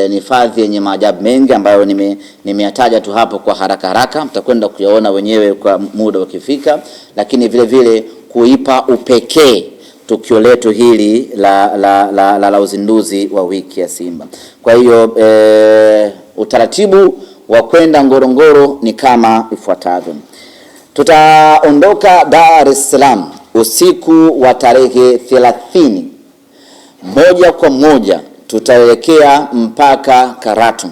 Ni hifadhi yenye maajabu mengi ambayo nimeyataja tu hapo kwa haraka, mtakwenda kuyaona wenyewe kwa muda ukifika, lakini vile vile kuipa upekee tukio letu hili la uzinduzi wa wiki ya Simba. Kwa hiyo utaratibu wa kwenda Ngorongoro ni kama ifuatavyo. Tutaondoka Dar es Salaam usiku wa tarehe 30. Moja kwa moja tutaelekea mpaka Karatu,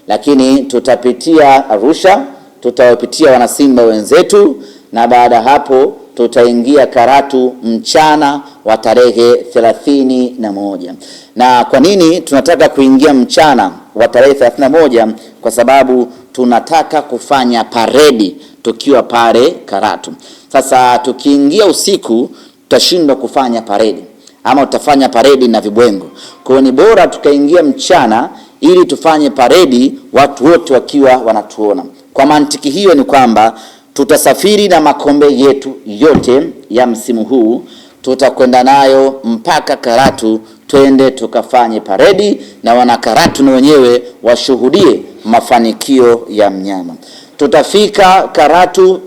lakini tutapitia Arusha, tutawapitia wanasimba wenzetu, na baada hapo tutaingia Karatu mchana wa tarehe 31. Na kwa nini tunataka kuingia mchana wa tarehe 31? Kwa sababu tunataka kufanya paredi tukiwa pale Karatu. Sasa tukiingia usiku tutashindwa kufanya paredi, ama tutafanya paredi na vibwengo. Kwa hiyo ni bora tukaingia mchana ili tufanye paredi watu wote wakiwa wanatuona. Kwa mantiki hiyo ni kwamba tutasafiri na makombe yetu yote ya msimu huu, tutakwenda nayo mpaka Karatu, twende tukafanye paredi na wana Karatu na wenyewe washuhudie mafanikio ya mnyama. Tutafika Karatu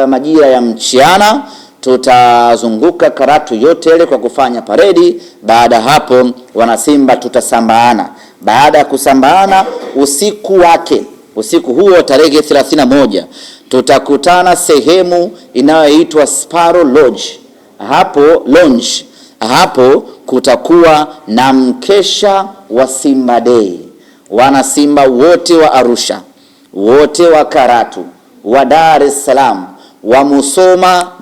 majira ya mchana, tutazunguka Karatu yote ile kwa kufanya paredi. Baada hapo wanasimba tutasambaana. Baada ya kusambaana, usiku huo tarehe 31 tutakutana sehemu inayoitwa Sparrow Lodge. Hapo kutakuwa na mkesha wa Simba Day. Wana Simba wote wa Arusha, wote wa Karatu, wa Dar es Salaam, wa Musoma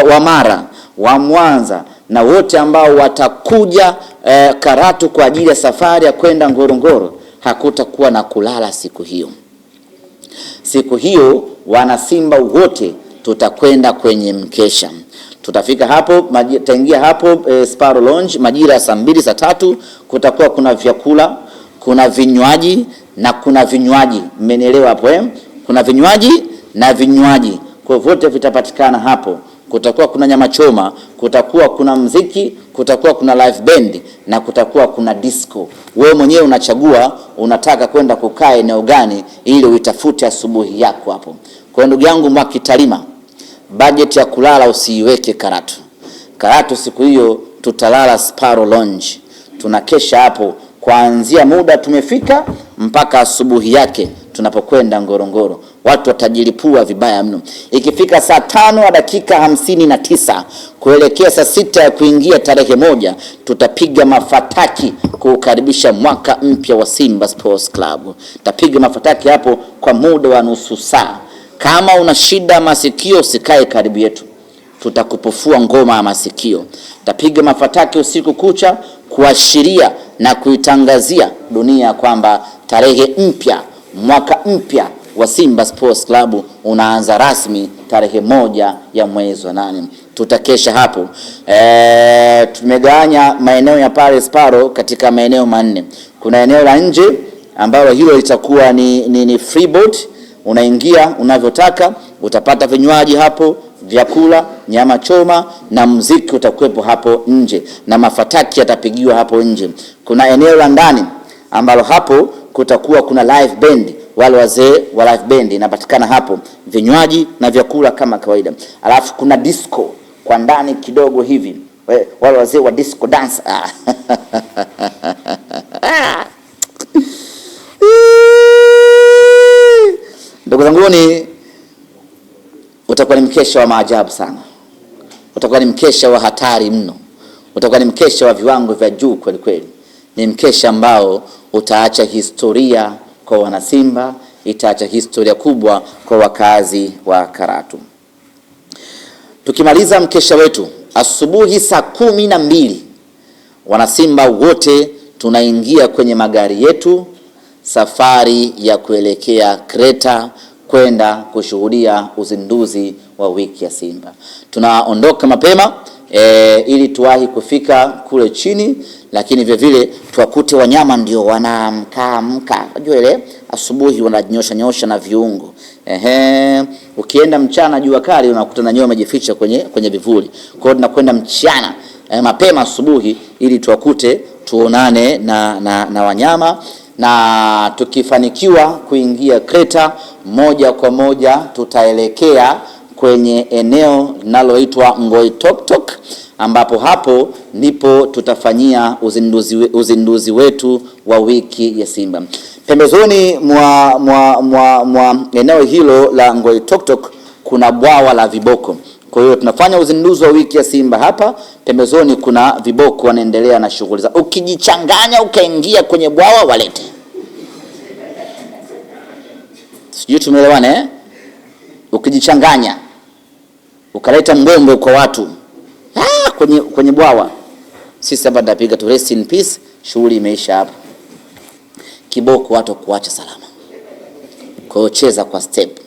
wa Mara, wa Mwanza, na wote ambao watakuja Karatu kwa ajili ya safari ya kwenda Ngorongoro, hakutakuwa na kulala siku hiyo. Siku hiyo wana Simba wote tutakwenda kwenye mkesha. Tutafika hapo, tutaingia hapo Sparrow Lounge majira ya saa 2 saa 3. Kutakuwa kuna vyakula, kuna vinywaji na kuna vinywaji. Mmenielewa hapo Kuna vinywaji na vinywaji. Kwa vote vitapatikana hapo. Kutakuwa kuna nyama choma, kutakuwa kuna mziki, kutakuwa kuna live band na kutakuwa kuna disco. Wewe mwenyewe unachagua unataka kwenda kukaa eneo gani ili uitafute asubuhi yako hapo. Kwa ndugu yangu Mwakitalima, budget ya kulala usiiweke Karatu. Karatu siku hiyo tutalala Sparrow Lounge. Tunakesha hapo kuanzia muda tumefika mpaka asubuhi yake tunapokwenda Ngorongoro. Watu watajilipua vibaya mno. Ikifika saa 5:59 kuelekea saa 6 ya kuingia tarehe 1, tutapiga mafataki kukaribisha mwaka mpya wa Simba Sports Club. Tutapiga mafataki hapo kwa muda wa nusu saa. Kama una shida masikio usikae karibu yetu, tutakupofua ngoma ya masikio. Tutapiga mafataki usiku kucha kuashiria na kuitangazia dunia kwamba tarehe mpya, mwaka mpya wa Simba Sports Club unaanza rasmi tarehe 1 ya mwezi wa 8. Tutakesha hapo. Tumegawanya maeneo ya pale Sparrow katika maeneo 4. Kuna eneo la nje ambalo hilo litakuwa ni free boat. Unaingia unavyotaka, utapata vinywaji hapo, vyakula, nyama choma na muziki utakuwepo hapo nje na mafataki yatapigiwa hapo nje. Kuna eneo la ndani ambalo hapo kutakuwa kuna live band. Wale wazee wa live band inapatikana hapo, vinywaji na vyakula kama kawaida. Alafu kuna disco kwa ndani kidogo hivi, wale wazee wa disco dance. Ndugu zangu, utakuwa ni mkesha wa maajabu sana. Utakuwa ni mkesha wa hatari mno. Utakuwa ni mkesha wa viwango vya juu kweli kweli. Ni mkesha ambao utaacha historia kwa wanasimba, itaacha historia kubwa kwa wakazi wa Karatu. Tukimaliza mkesha wetu asubuhi saa 12, wanasimba wote tunaingia kwenye magari yetu, safari ya kuelekea Kreta kwenda kushuhudia uzinduzi wa wiki ya Simba. Tunaondoka mapema ili tuwahi kufika kule chini, lakini vile vile tuwakute wanyama ndio wanaamka. Unajua ile asubuhi wananyosha na viungo. Ukienda mchana jua kali unakuta na nyoa wamejificha kwenye vivuli. Kwa hiyo tunakwenda mchana mapema asubuhi ili tuwakute, tuonane na wanyama. na tukifanikiwa kuingia Kreta, moja kwa moja tutaelekea kwenye eneo linaloitwa Ngoitoktok, ambapo hapo ndipo tutafanyia uzinduzi wetu wa wiki ya Simba. Pembezoni mwa eneo hilo la Ngoitoktok kuna bwawa la viboko. Kwa hiyo tunafanya uzinduzi wa wiki ya Simba hapa, pembezoni kuna viboko wanaendelea na shughuli za. Ukijichanganya ukaingia kwenye bwawa walete. Sijui tumeelewana eh? Ukijichanganya ukaleta mbwembwe kwa watu kwenye bwawa, sisi hapa tutapiga tu rest in peace, shughuli imeisha hapa. Kiboko watu kuacha salama. Kwa hiyo cheza kwa step.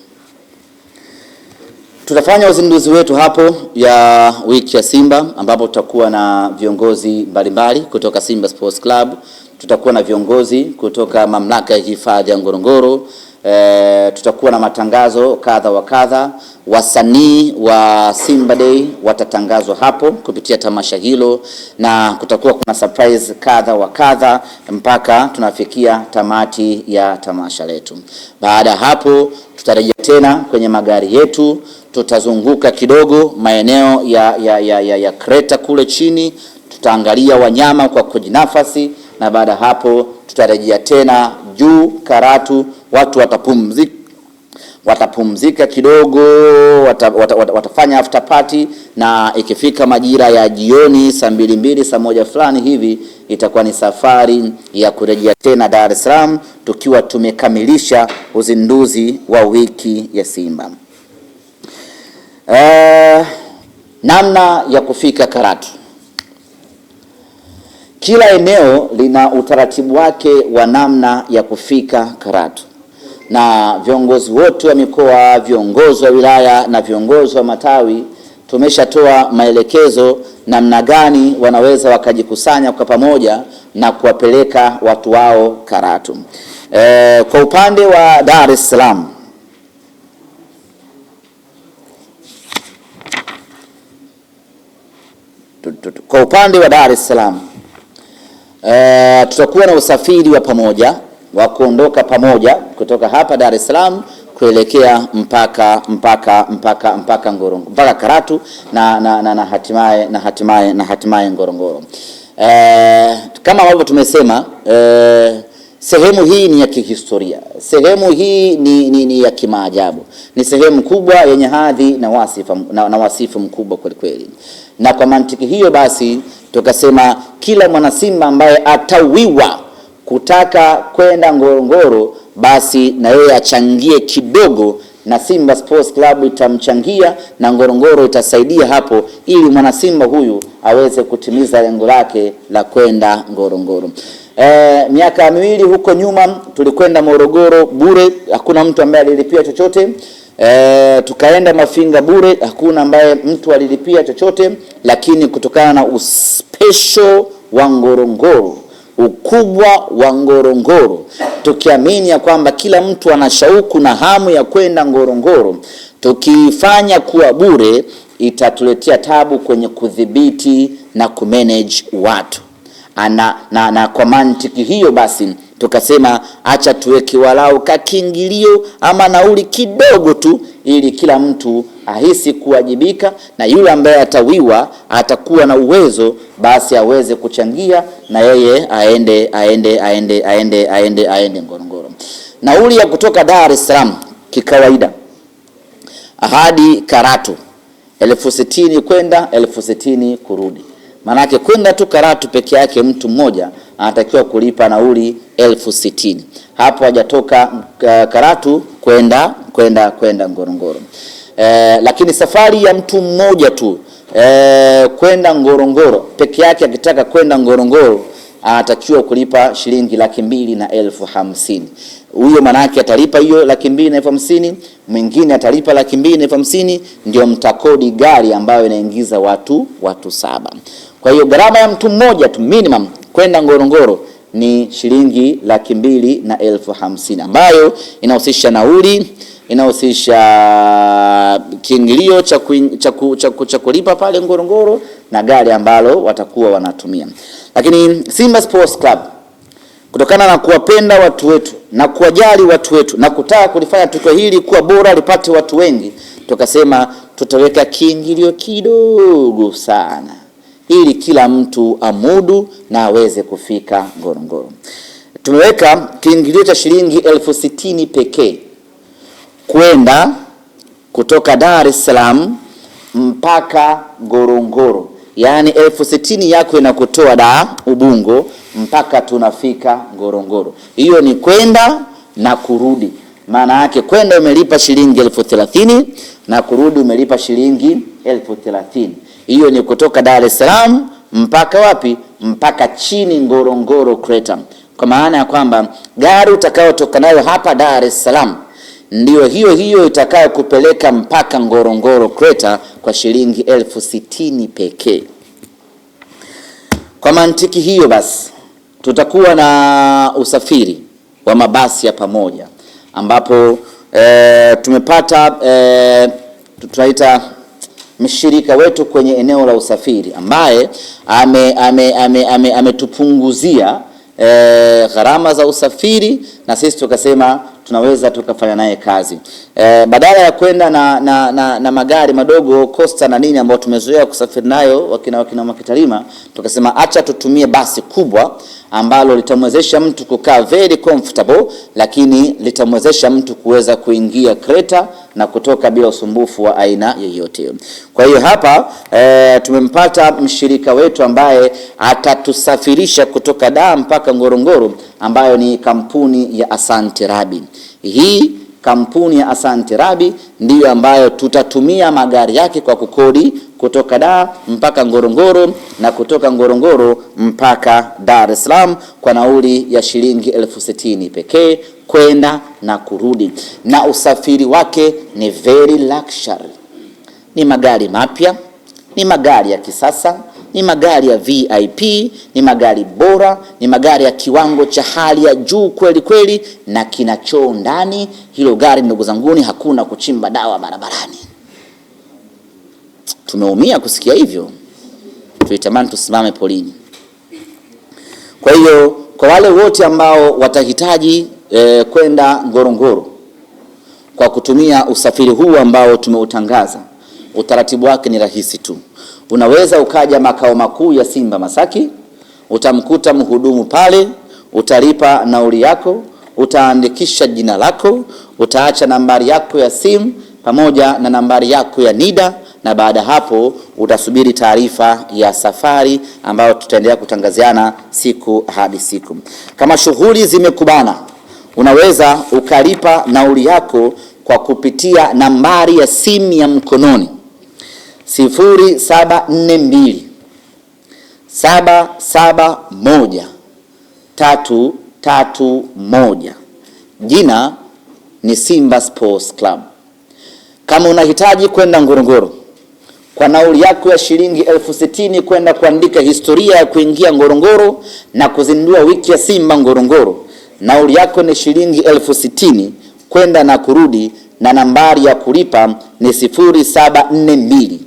Tutafanya uzinduzi wetu hapo ya wiki ya Simba, ambapo tutakuwa na viongozi mbalimbali kutoka Simba Sports Club, tutakuwa na viongozi kutoka mamlaka ya hifadhi ya Ngorongoro, tutakuwa na matangazo kadha wa kadha. Wasanii wa Simba Day watatangazwa hapo kupitia tamasha hilo, na kutakuwa kuna surprise kadha wa kadha mpaka tunafikia tamati ya tamasha letu. Baada hapo tutarejea tena kwenye magari yetu, tutazunguka kidogo maeneo ya Kreta kule chini, tutaangalia wanyama kwa kujinafasi, na baada hapo tutarejea tena juu Karatu. Watu watapumzika kidogo, watafanya after party, na ikifika majira ya jioni saa 2 saa 1 fulani hivi itakuwa ni safari ya kurejea tena Dar es Salaam, tukiwa tumekamilisha uzinduzi wa wiki ya Simba. Namna ya kufika Karatu. Kila eneo lina utaratibu wake wa namna ya kufika Karatu, na viongozi wote wa mikoa, viongozi wa wilaya na viongozi wa matawi tumeshatoa maelekezo namna gani wanaweza wakajikusanya kwa pamoja na kuwapeleka watu wao Karatu. Kwa upande wa Dar es Salaam, tutakuwa na usafiri wa pamoja wa kuondoka pamoja kutoka hapa Dar es Salaam kuelekea mpaka Ngorongoro, mpaka Karatu na hatimaye Ngorongoro. Kama ambavyo tumesema, sehemu hii ni ya kihistoria. Sehemu hii ni ya kimaajabu. Ni sehemu kubwa yenye hadhi na wasifu mkubwa kweli kweli. Na kwa mantiki hiyo basi tukasema kila mwana Simba ambaye atawiwa kutaka kwenda Ngorongoro, basi na yeye achangie kidogo, na Simba Sports Club itamchangia na Ngorongoro itasaidia hapo, ili mwana Simba huyu aweze kutimiza lengo lake la kwenda Ngorongoro. Miaka 2 huko nyuma tulikwenda Morogoro bure, hakuna mtu ambaye alilipia chochote. Tukaenda Mafinga bure, hakuna ambaye mtu alilipia chochote. Lakini kutokana na uspecial wa Ngorongoro, ukubwa wa Ngorongoro, tukiamini ya kwamba kila mtu ana shauku na hamu ya kwenda Ngorongoro, tukifanya kuwa bure itatuletea tabu kwenye kudhibiti na kumanage watu. Na kwa mantiki hiyo basi tukasema acha tuweke walau kakingilio ama nauli kidogo tu, ili kila mtu ahisi kuwajibika, na yule ambaye atawiwa atakuwa na uwezo basi aweze kuchangia na yeye aende Ngorongoro. Nauli ya kutoka Dar es Salaam kikawaida hadi Karatu 60,000 kwenda 60,000 kurudi. Manake kwenda tu Karatu peke yake mtu mmoja anatakiwa kulipa nauli 60,000. Hapo hajatoka Karatu kwenda Ngorongoro. Lakini safari ya mtu mmoja tu kwenda Ngorongoro peke yake, akitaka kwenda Ngorongoro anatakiwa kulipa shilingi 250,000. Huyo manake atalipa hiyo 250,000, mwingine atalipa 250,000, ndio mtakodi gari ambayo inaingiza watu 7. Kwa hiyo gharama ya mtu mmoja tu minimum kwenda Ngorongoro ni shilingi 250,000, ambayo inahusisha nauli, inahusisha kiingilio cha kulipa pale Ngorongoro na gari ambalo watakuwa wanatumia. Lakini Simba Sports Club kutokana na kuwapenda watu wetu na kuwajali watu wetu na kutaka kulifanya tukio hili kuwa bora lipate watu wengi, tukasema tutaweka kiingilio kidogo sana ili kila mtu amudu na aweze kufika Ngorongoro. Tumeweka kiingilio cha shilingi 60,000 pekee kwenda kutoka Dar es Salaam mpaka Ngorongoro. Yaani 60,000 yako inakutoa Dar Ubungo mpaka tunafika Ngorongoro. Hiyo ni kwenda na kurudi. Maana yake kwenda umelipa shilingi 30,000 na kurudi umelipa shilingi 30,000. Hiyo ni kutoka Dar es Salaam mpaka wapi? Mpaka chini Ngorongoro Crater. Kwa maana ya kwamba gari utakayotoka nayo hapa Dar es Salaam ndio hiyo itakayo kupeleka mpaka Ngorongoro Crater kwa shilingi 60,000 pekee. Kwa mantiki hiyo basi tutakuwa na usafiri wa mabasi ya pamoja ambapo tumepata tutaita mshirika wetu kwenye eneo la usafiri ambaye ametupunguzia gharama za usafiri, na sisi tukasema tunaweza tukafanya naye kazi. Badala ya kwenda na magari madogo Costa na nini ambao tumezoea kusafiri nayo wakina Makitalima, tukasema acha tutumie basi kubwa ambalo litamwezesha mtu kukaa very comfortable, lakini litamwezesha mtu kuweza kuingia Crater na kutoka bila usumbufu wa aina yoyote. Kwa hiyo hapa tumempata mshirika wetu ambaye atatusafirisha kutoka Dar mpaka Ngorongoro, ambayo ni kampuni ya Asante Rabi. Hii kampuni ya Asante Rabi ndiyo ambayo tutatumia magari yake kwa kukodi kutoka Dar mpaka Ngorongoro na kutoka Ngorongoro mpaka Dar es Salaam kwa nauli ya shilingi 60,000 pekee kwenda na kurudi. Na usafiri wake ni very luxury. Ni magari mapya, ni magari ya kisasa, ni magari ya VIP, ni magari bora, ni magari ya kiwango cha hali ya juu kweli kweli, na kinachoo ndani. Hilo gari ndugu zanguni, hakuna kuchimba dawa barabarani. Tumeumia kusikia hivyo, tulitamani tusimame polini. Kwa hiyo kwa wale wote ambao watahitaji kwenda Ngorongoro kwa kutumia usafiri huu ambao tumeutangaza, utaratibu wake ni rahisi tu. Unaweza ukaja makao makuu ya Simba Masaki, utamkuta mhudumu pale, utalipa nauli yako, utaandikisha jina lako, utaacha nambari yako ya simu pamoja na nambari yako ya NIDA, na baada hapo utasubiri taarifa ya safari ambayo tutaendelea kutangaziana siku hadi siku. Kama shughuli zimekubana, unaweza ukalipa nauli yako kwa kupitia nambari ya simu ya mkononi 0742 771 331. Jina ni Simba Sports Club. Kama unahitaji kwenda Ngorongoro kwa nauli yako ya shilingi 60,000 kwenda kuandika historia ya kuingia Ngorongoro na kuzindua wiki ya Simba Ngorongoro, nauli yako ni shilingi 60,000 kwenda na kurudi, na nambari ya kulipa ni 0742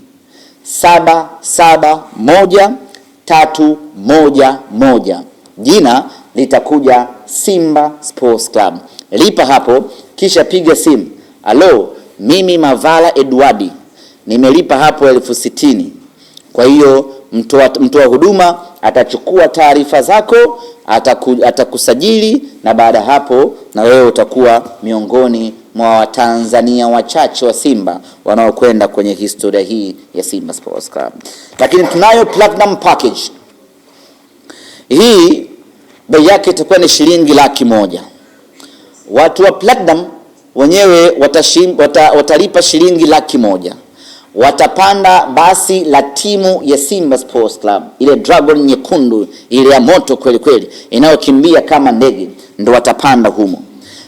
771 311. Jina litakuja Simba Sports Club. Lipa hapo kisha piga simu. Alo, mimi Mavala Edwardi nimelipa hapo 60,000. Kwa hiyo mtoa huduma atachukua taarifa zako, atakusajili, na baada hapo na wewe utakuwa miongoni mwa Watanzania wachache wa Simba wanaokwenda kwenye historia hii ya Simba Sports Club. Lakini tunayo platinum package. Hii bei yake itakuwa ni shilingi 100,000. Watu wa platinum wenyewe watalipa shilingi 100,000. Watapanda basi la timu ya Simba Sports Club, ile Dragon nyekundu, ile ya moto kweli kweli inayokimbia kama ndege, ndio watapanda humo,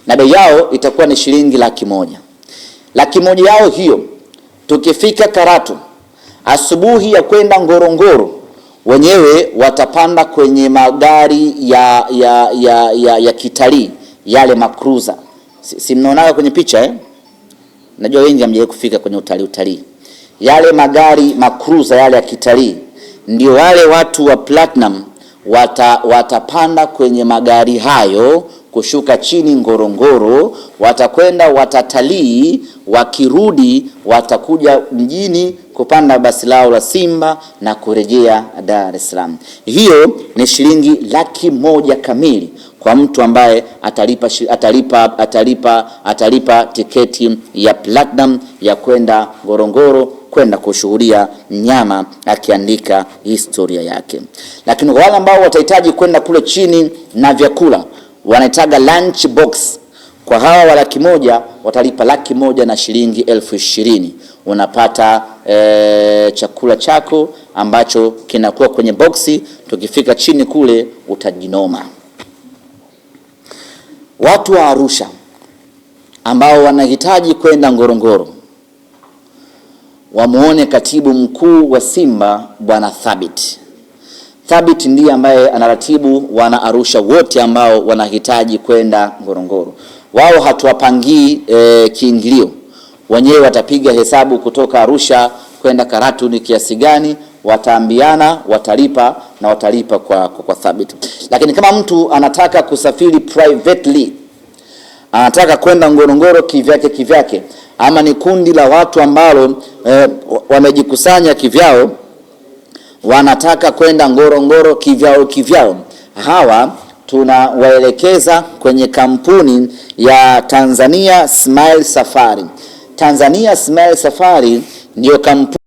na bei yao itakuwa ni shilingi 100,000. 100,000 yao hiyo, tukifika Karatu asubuhi ya kwenda Ngorongoro, wenyewe watapanda kwenye magari ya kitalii, yale makruza. Si mnaona kwenye picha Najua wengi hamjawahi kufika kwenye utalii. Yale magari makruza yale ya kitalii ndio wale watu wa platinum watapanda kwenye magari hayo kushuka chini Ngorongoro, watakwenda watatalii, wakirudi watakuja mjini kupanda basi lao la Simba na kurejea Dar es Salaam. Hiyo ni shilingi 100,000 kamili kwa mtu ambaye atalipa tiketi ya platinum ya kwenda Ngorongoro kwenda kushuhudia mnyama akiandika historia yake. Lakini wale ambao watahitaji kwenda kule chini na vyakula, wanahitaga lunch box, kwa hawa wa 100,000 watalipa 100,000 na shilingi 20,000. Unapata chakula chako ambacho kinakuwa kwenye boksi. Tukifika chini kule utajinoma. Watu wa Arusha ambao wanahitaji kwenda Ngorongoro, wamuone katibu mkuu wa Simba Bwana Thabit. Thabit ndiye ambaye anaratibu wana Arusha wote ambao wanahitaji kwenda Ngorongoro. Wao hatuwapangii kiingilio, wenyewe watapiga hesabu kutoka Arusha kwenda Karatu ni kiasi gani, wataambiana, watalipa na watalipa kwa Thabit. Lakini kama mtu anataka kusafiri privately, anataka kwenda Ngorongoro kivyake, ama ni kundi la watu ambao wamejikusanya kivyao, wanataka kwenda Ngorongoro kivyao, hawa tunawaelekeza kwenye kampuni ya Tanzania Smile Safari. Tanzania Smile Safari ndio kampuni